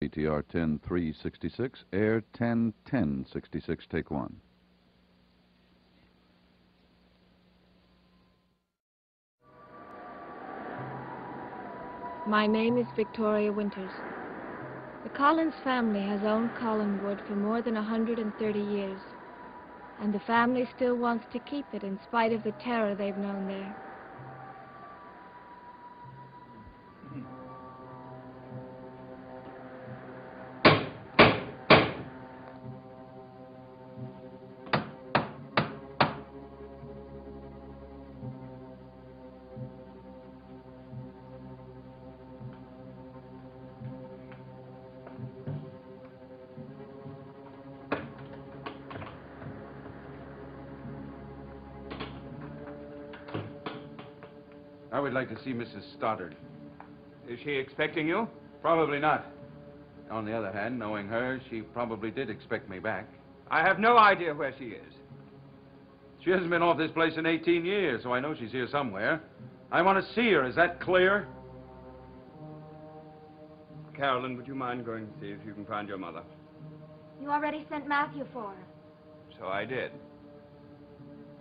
ATR 10366, Air 101066, take one. My name is Victoria Winters. The Collins family has owned Collinwood for more than 130 years, and the family still wants to keep it in spite of the terror they've known there. I would like to see Mrs. Stoddard. Is she expecting you? Probably not. On the other hand, knowing her, she probably did expect me back. I have no idea where she is. She hasn't been off this place in 18 years, so I know she's here somewhere. I want to see her. Is that clear? Carolyn, would you mind going to see if you can find your mother? You already sent Matthew for her. So I did.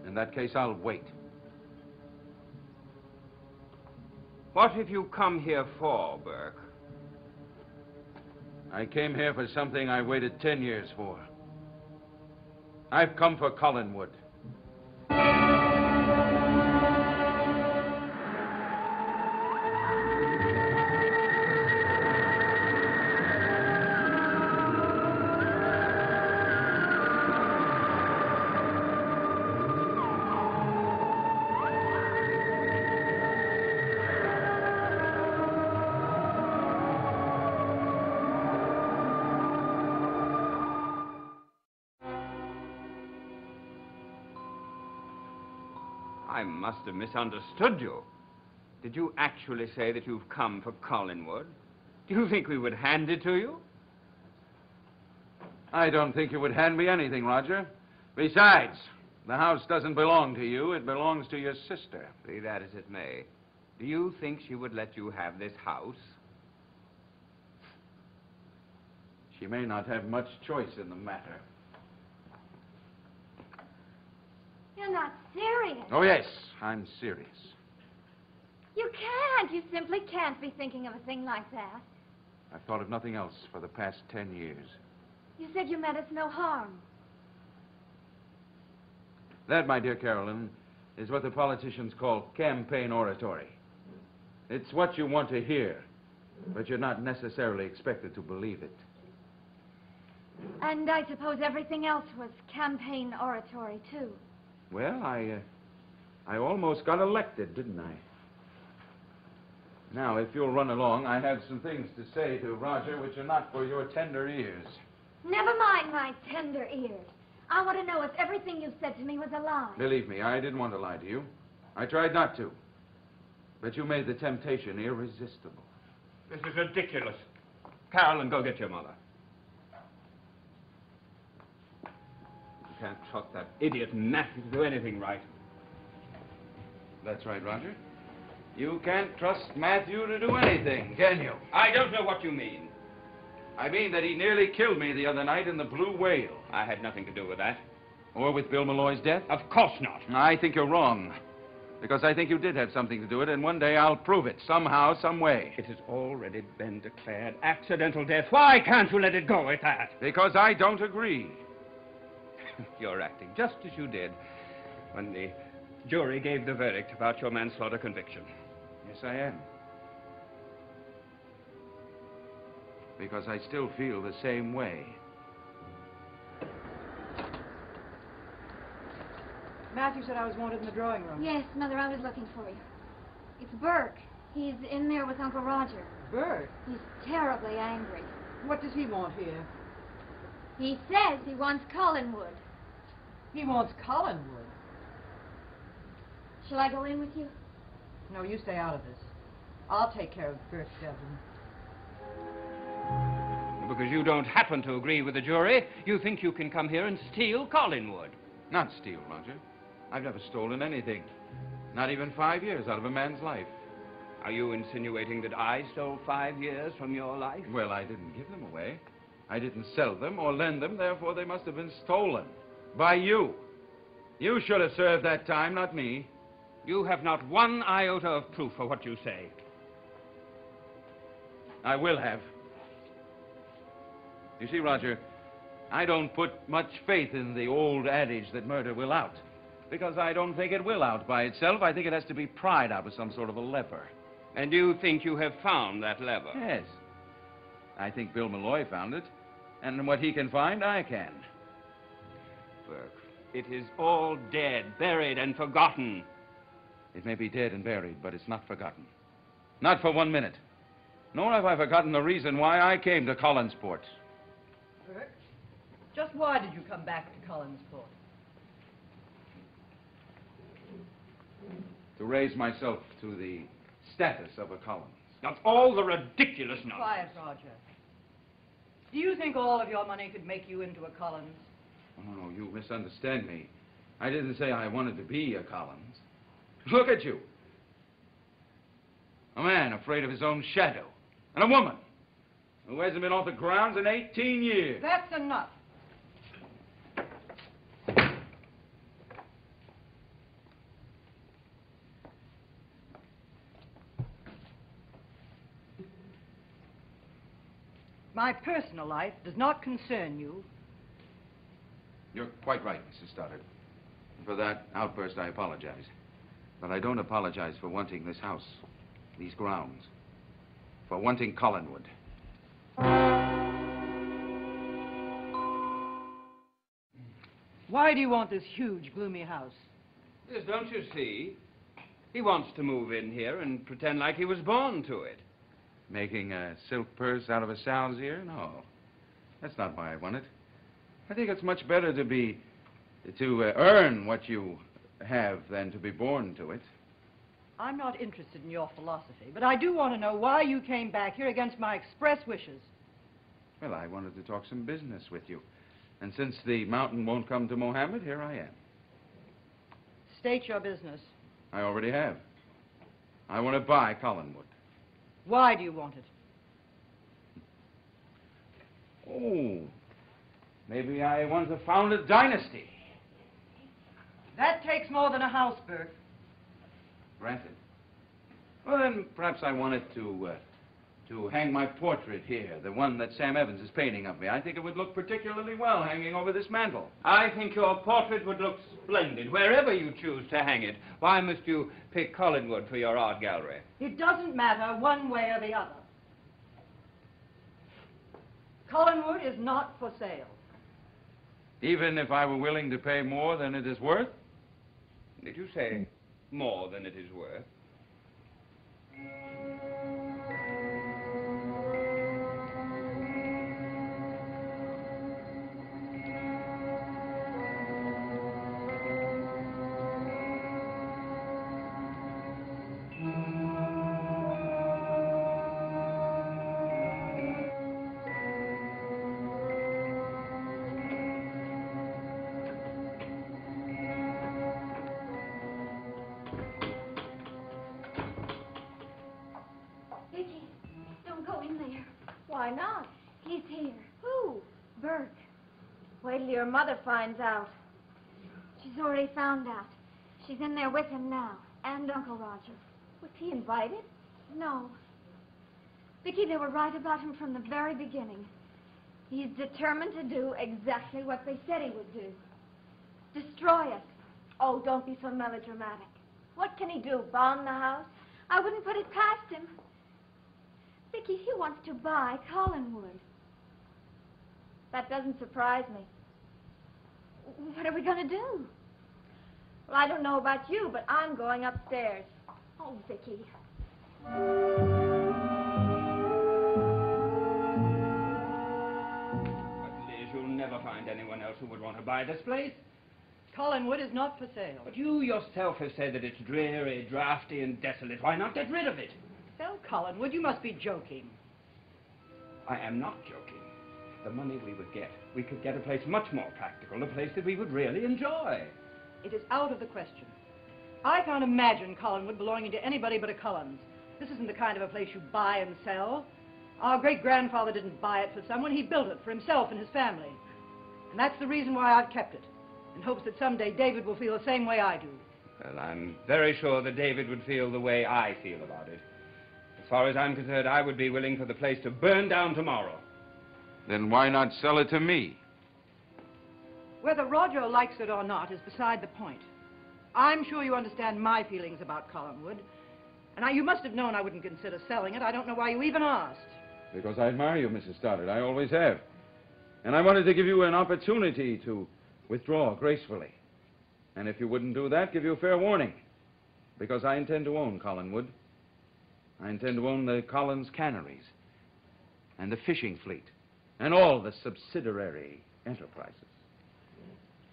In that case, I'll wait. What have you come here for, Burke? I came here for something I waited 10 years for. I've come for Collinwood. I must have misunderstood you. Did you actually say that you've come for Collinwood? Do you think we would hand it to you? I don't think you would hand me anything, Roger. Besides, the house doesn't belong to you. It belongs to your sister. Be that as it may, do you think she would let you have this house? She may not have much choice in the matter. You're not serious. Oh, yes, I'm serious. You can't. You simply can't be thinking of a thing like that. I've thought of nothing else for the past 10 years. You said you meant us no harm. That, my dear Carolyn, is what the politicians call campaign oratory. It's what you want to hear, but you're not necessarily expected to believe it. And I suppose everything else was campaign oratory, too. Well, I almost got elected, didn't I? Now, if you'll run along, I have some things to say to Roger which are not for your tender ears. Never mind my tender ears. I want to know if everything you said to me was a lie. Believe me, I didn't want to lie to you. I tried not to. But you made the temptation irresistible. This is ridiculous. Carolyn, go get your mother. You can't trust that idiot Matthew to do anything right. That's right, Roger. You can't trust Matthew to do anything, can you? I don't know what you mean. I mean that he nearly killed me the other night in the Blue Whale. I had nothing to do with that. Or with Bill Malloy's death? Of course not. I think you're wrong. Because I think you did have something to do with it, and one day I'll prove it, somehow, some way. It has already been declared accidental death. Why can't you let it go at that? Because I don't agree. You're acting just as you did when the jury gave the verdict about your manslaughter conviction. Yes, I am. Because I still feel the same way. Matthew said I was wanted in the drawing room. Yes, Mother, I was looking for you. It's Burke. He's in there with Uncle Roger. Burke? He's terribly angry. What does he want here? He says he wants Collinwood. He wants Collinwood. Shall I go in with you? No, you stay out of this. I'll take care of Burke Devlin. Because you don't happen to agree with the jury, you think you can come here and steal Collinwood. Not steal, Roger. I've never stolen anything. Not even 5 years out of a man's life. Are you insinuating that I stole 5 years from your life? Well, I didn't give them away. I didn't sell them or lend them, therefore they must have been stolen. By you. You should have served that time, not me. You have not one iota of proof for what you say. I will have. You see, Roger, I don't put much faith in the old adage that murder will out. Because I don't think it will out by itself. I think it has to be pried out with some sort of a lever. And you think you have found that lever? Yes. I think Bill Malloy found it. And what he can find, I can. Burke, it is all dead, buried, and forgotten. It may be dead and buried, but it's not forgotten. Not for 1 minute. Nor have I forgotten the reason why I came to Collinsport. Burke, just why did you come back to Collinsport? To raise myself to the status of a Collins. Not all the ridiculous nonsense. Quiet, Roger. Do you think all of your money could make you into a Collins? Oh, no, you misunderstand me. I didn't say I wanted to be a Collins. Look at you. A man afraid of his own shadow. And a woman who hasn't been off the grounds in 18 years. That's enough. My personal life does not concern you. You're quite right, Mrs. Stoddard. For that outburst, I apologize. But I don't apologize for wanting this house, these grounds, for wanting Collinwood. Why do you want this huge, gloomy house? Yes, don't you see? He wants to move in here and pretend like he was born to it. Making a silk purse out of a sow's ear? No. That's not why I want it. I think it's much better to earn what you have than to be born to it. I'm not interested in your philosophy, but I do want to know why you came back here against my express wishes. Well, I wanted to talk some business with you. And since the mountain won't come to Mohammed, here I am. State your business. I already have. I want to buy Collinwood. Why do you want it? Oh, maybe I want to found a dynasty. That takes more than a house, Burke. Granted. Well, then perhaps I wanted to hang my portrait here, the one that Sam Evans is painting of me. I think it would look particularly well hanging over this mantel. I think your portrait would look splendid wherever you choose to hang it. Why must you pick Collinwood for your art gallery? It doesn't matter one way or the other. Collinwood is not for sale. Even if I were willing to pay more than it is worth? Did you say more than it is worth? Vicky, don't go in there. Why not? He's here. Who? Burke. Wait till your mother finds out. She's already found out. She's in there with him now. And Uncle Roger. Was he invited? No. Vicky, they were right about him from the very beginning. He's determined to do exactly what they said he would do. Destroy us. Oh, don't be so melodramatic. What can he do, bomb the house? I wouldn't put it past him. Vicky, he wants to buy Collinwood. That doesn't surprise me. What are we going to do? Well, I don't know about you, but I'm going upstairs. Oh, Vicky. But, Liz, you'll never find anyone else who would want to buy this place. Collinwood is not for sale. But you yourself have said that it's dreary, drafty, and desolate. Why not get rid of it? Sell Collinwood? You must be joking. I am not joking. The money we would get, we could get a place much more practical, a place that we would really enjoy. It is out of the question. I can't imagine Collinwood belonging to anybody but a Collins. This isn't the kind of a place you buy and sell. Our great-grandfather didn't buy it for someone. He built it for himself and his family. And that's the reason why I've kept it, in hopes that someday David will feel the same way I do. Well, I'm very sure that David would feel the way I feel about it. As far as I'm concerned, I would be willing for the place to burn down tomorrow. Then why not sell it to me? Whether Roger likes it or not is beside the point. I'm sure you understand my feelings about Collinwood. And you must have known I wouldn't consider selling it. I don't know why you even asked. Because I admire you, Mrs. Stoddard. I always have. And I wanted to give you an opportunity to withdraw gracefully. And if you wouldn't do that, give you a fair warning. Because I intend to own Collinwood. I intend to own the Collins Canneries and the fishing fleet and all the subsidiary enterprises.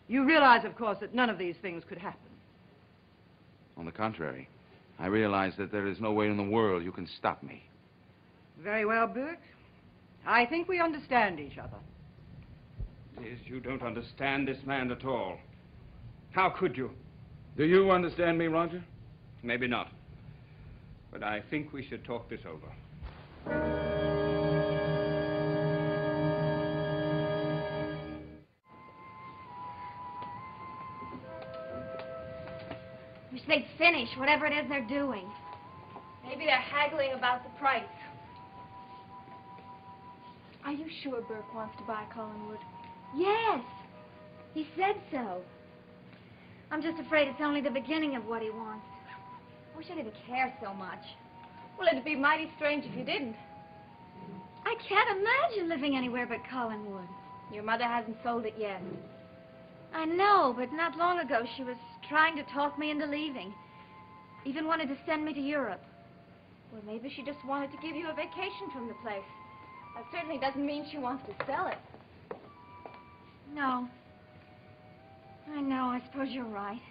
You realize, of course, that none of these things could happen. On the contrary, I realize that there is no way in the world you can stop me. Very well, Burke. I think we understand each other. Liz, you don't understand this man at all. How could you? Do you understand me, Roger? Maybe not. But I think we should talk this over. Wish they'd finish whatever it is they're doing. Maybe they're haggling about the price. Are you sure Burke wants to buy Collinwood? Yes, he said so. I'm just afraid it's only the beginning of what he wants. I wish I didn't care so much. Well, it'd be mighty strange if you didn't. I can't imagine living anywhere but Collinwood. Your mother hasn't sold it yet. I know, but not long ago she was trying to talk me into leaving. Even wanted to send me to Europe. Well, maybe she just wanted to give you a vacation from the place. That certainly doesn't mean she wants to sell it. No. I know, I suppose you're right.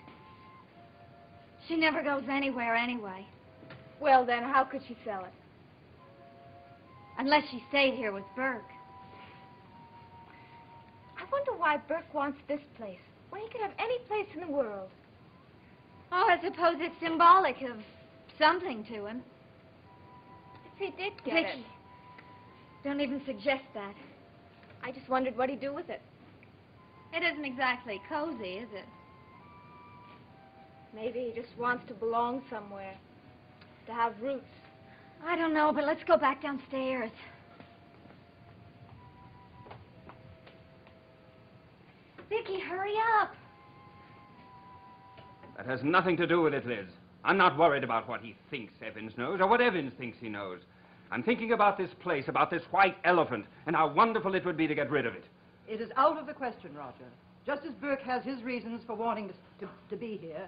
She never goes anywhere anyway. Well, then, how could she sell it? Unless she stayed here with Burke. I wonder why Burke wants this place, when he could have any place in the world. Oh, I suppose it's symbolic of something to him. If he did get Vicky, it, don't even suggest that. I just wondered what he'd do with it. It isn't exactly cozy, is it? Maybe he just wants to belong somewhere, to have roots. I don't know, but let's go back downstairs. Vicky, hurry up. That has nothing to do with it, Liz. I'm not worried about what he thinks Evans knows or what Evans thinks he knows. I'm thinking about this place, about this white elephant, and how wonderful it would be to get rid of it. It is out of the question, Roger. Just as Burke has his reasons for wanting to be here,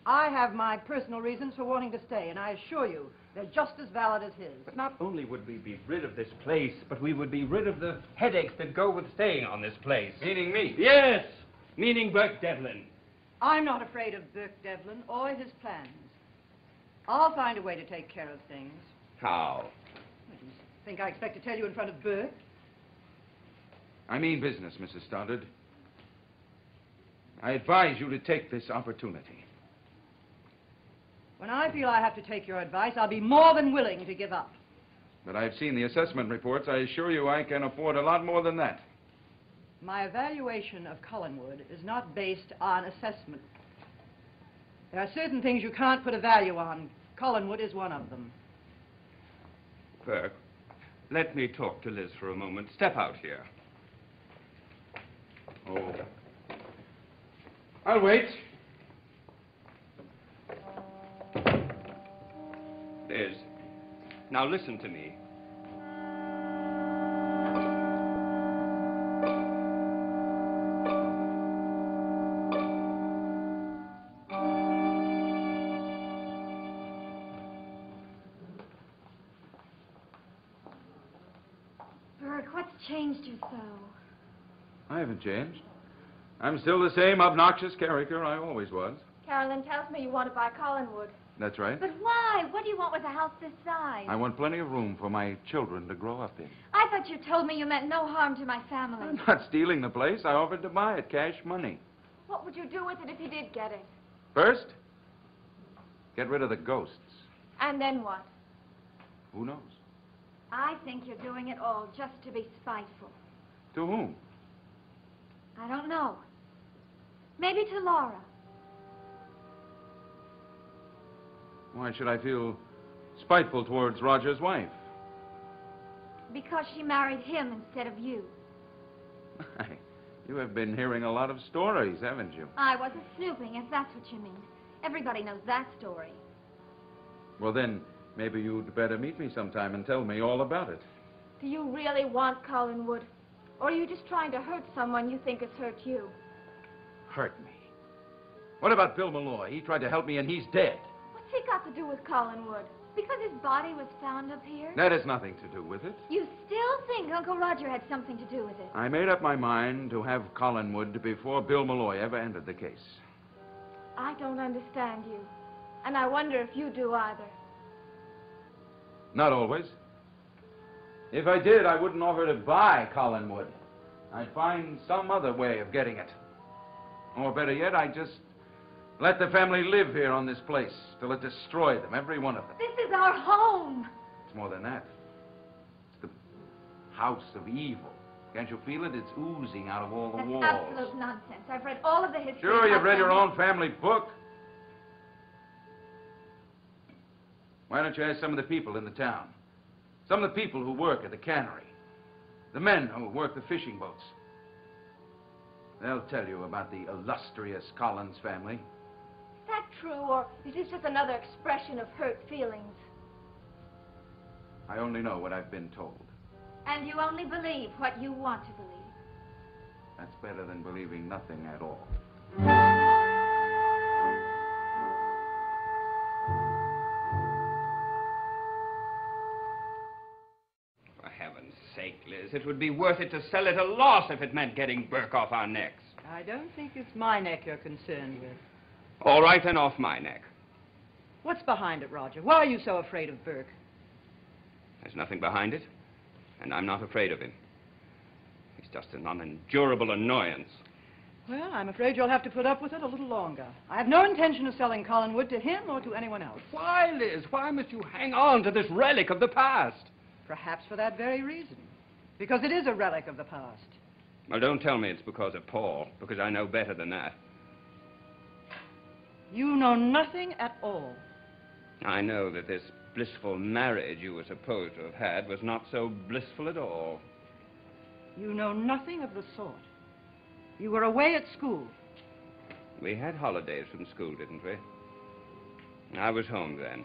I have my personal reasons for wanting to stay, and I assure you, they're just as valid as his. But not only would we be rid of this place, but we would be rid of the headaches that go with staying on this place. Meaning me? Yes, meaning Burke Devlin. I'm not afraid of Burke Devlin or his plans. I'll find a way to take care of things. How? I didn't think I expect to tell you in front of Burke. I mean business, Mrs. Stoddard. I advise you to take this opportunity. When I feel I have to take your advice, I'll be more than willing to give up. But I've seen the assessment reports. I assure you I can afford a lot more than that. My evaluation of Collinwood is not based on assessment. There are certain things you can't put a value on. Collinwood is one of them. Burke, let me talk to Liz for a moment. Step out here. Oh. I'll wait. Liz, now listen to me. Burke, what's changed you so? I haven't changed. I'm still the same obnoxious character I always was. Carolyn tells me you want to buy Collinwood. That's right. But why? What do you want with a house this size? I want plenty of room for my children to grow up in. I thought you told me you meant no harm to my family. I'm not stealing the place. I offered to buy it, cash money. What would you do with it if you did get it? First, get rid of the ghosts. And then what? Who knows? I think you're doing it all just to be spiteful. To whom? I don't know. Maybe to Laura. Why should I feel spiteful towards Roger's wife? Because she married him instead of you. You have been hearing a lot of stories, haven't you? I wasn't snooping, if that's what you mean. Everybody knows that story. Well, then, maybe you'd better meet me sometime and tell me all about it. Do you really want Collinwood? Or are you just trying to hurt someone you think has hurt you? Hurt me? What about Bill Malloy? He tried to help me and he's dead. What's he got to do with Collinwood? Because his body was found up here? That has nothing to do with it. You still think Uncle Roger had something to do with it? I made up my mind to have Collinwood before Bill Malloy ever entered the case. I don't understand you. And I wonder if you do either. Not always. If I did, I wouldn't offer to buy Collinwood. I'd find some other way of getting it. Or better yet, I'd just let the family live here on this place till it destroyed them, every one of them. This is our home. It's more than that. It's the house of evil. Can't you feel it? It's oozing out of all the walls. That's absolute nonsense. I've read all of the history. Sure, of you've my read your family. own family book. Why don't you ask some of the people in the town? Some of the people who work at the cannery. The men who work the fishing boats. They'll tell you about the illustrious Collins family. Is that true, or is this just another expression of hurt feelings? I only know what I've been told. And you only believe what you want to believe. That's better than believing nothing at all. For heaven's sake, Liz, it would be worth it to sell at a loss if it meant getting Burke off our necks. I don't think it's my neck you're concerned with. All right, then off my neck. What's behind it, Roger? Why are you so afraid of Burke? There's nothing behind it, and I'm not afraid of him. He's just an unendurable annoyance. Well, I'm afraid you'll have to put up with it a little longer. I have no intention of selling Collinwood to him or to anyone else. Why, Liz? Why must you hang on to this relic of the past? Perhaps for that very reason. Because it is a relic of the past. Well, don't tell me it's because of Paul, because I know better than that. You know nothing at all. I know that this blissful marriage you were supposed to have had was not so blissful at all. You know nothing of the sort. You were away at school. We had holidays from school, didn't we? I was home then.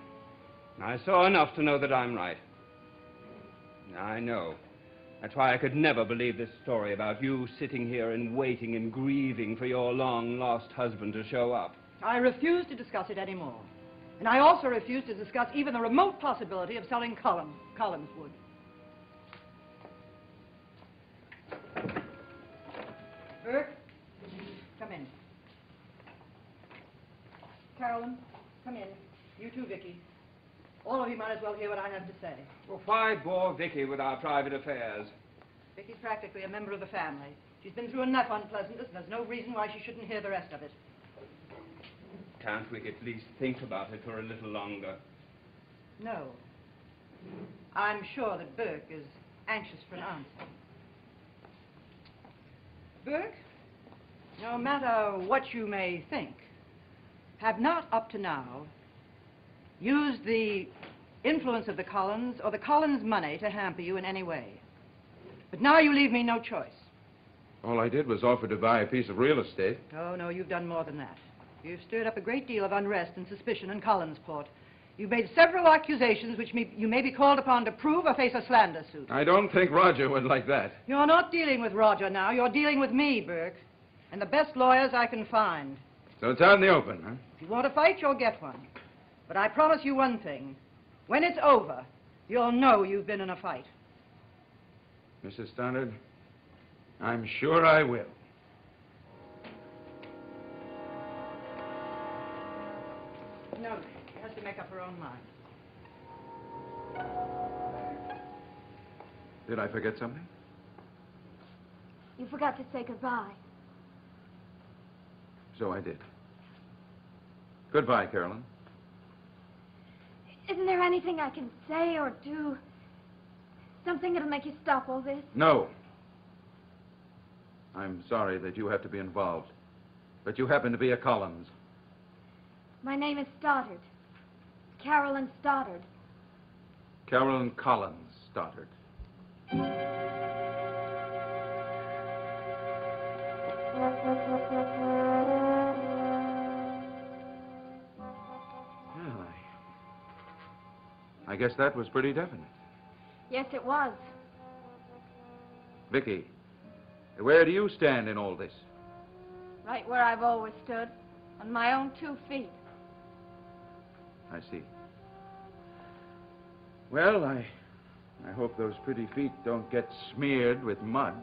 I saw enough to know that I'm right. I know. That's why I could never believe this story about you sitting here and waiting and grieving for your long-lost husband to show up. I refuse to discuss it anymore. And I also refuse to discuss even the remote possibility of selling Collinswood. Burke, come in. Carolyn, come in. You too, Vicky. All of you might as well hear what I have to say. Well, why bore Vicky with our private affairs? Vicky's practically a member of the family. She's been through enough unpleasantness, and there's no reason why she shouldn't hear the rest of it. Can't we at least think about it for a little longer? No. I'm sure that Burke is anxious for an answer. Burke, no matter what you may think, have not up to now used the influence of the Collins or the Collins money to hamper you in any way. But now you leave me no choice. All I did was offer to buy a piece of real estate. Oh, no, you've done more than that. You've stirred up a great deal of unrest and suspicion in Collinsport. You've made several accusations which you may be called upon to prove or face a slander suit. I don't think Roger would like that. You're not dealing with Roger now. You're dealing with me, Burke. And the best lawyers I can find. So it's out in the open, huh? If you want to fight, you'll get one. But I promise you one thing. When it's over, you'll know you've been in a fight. Mrs. Stoddard, I'm sure I will. No, she has to make up her own mind. Did I forget something? You forgot to say goodbye. So I did. Goodbye, Carolyn. Isn't there anything I can say or do? Something that'll make you stop all this? No. I'm sorry that you have to be involved. But you happen to be a Collins. My name is Stoddard. Carolyn Stoddard. Carolyn Collins Stoddard. Well, I guess that was pretty definite. Yes, it was. Vicky, where do you stand in all this? Right where I've always stood, on my own 2 feet. I see. Well, I hope those pretty feet don't get smeared with mud.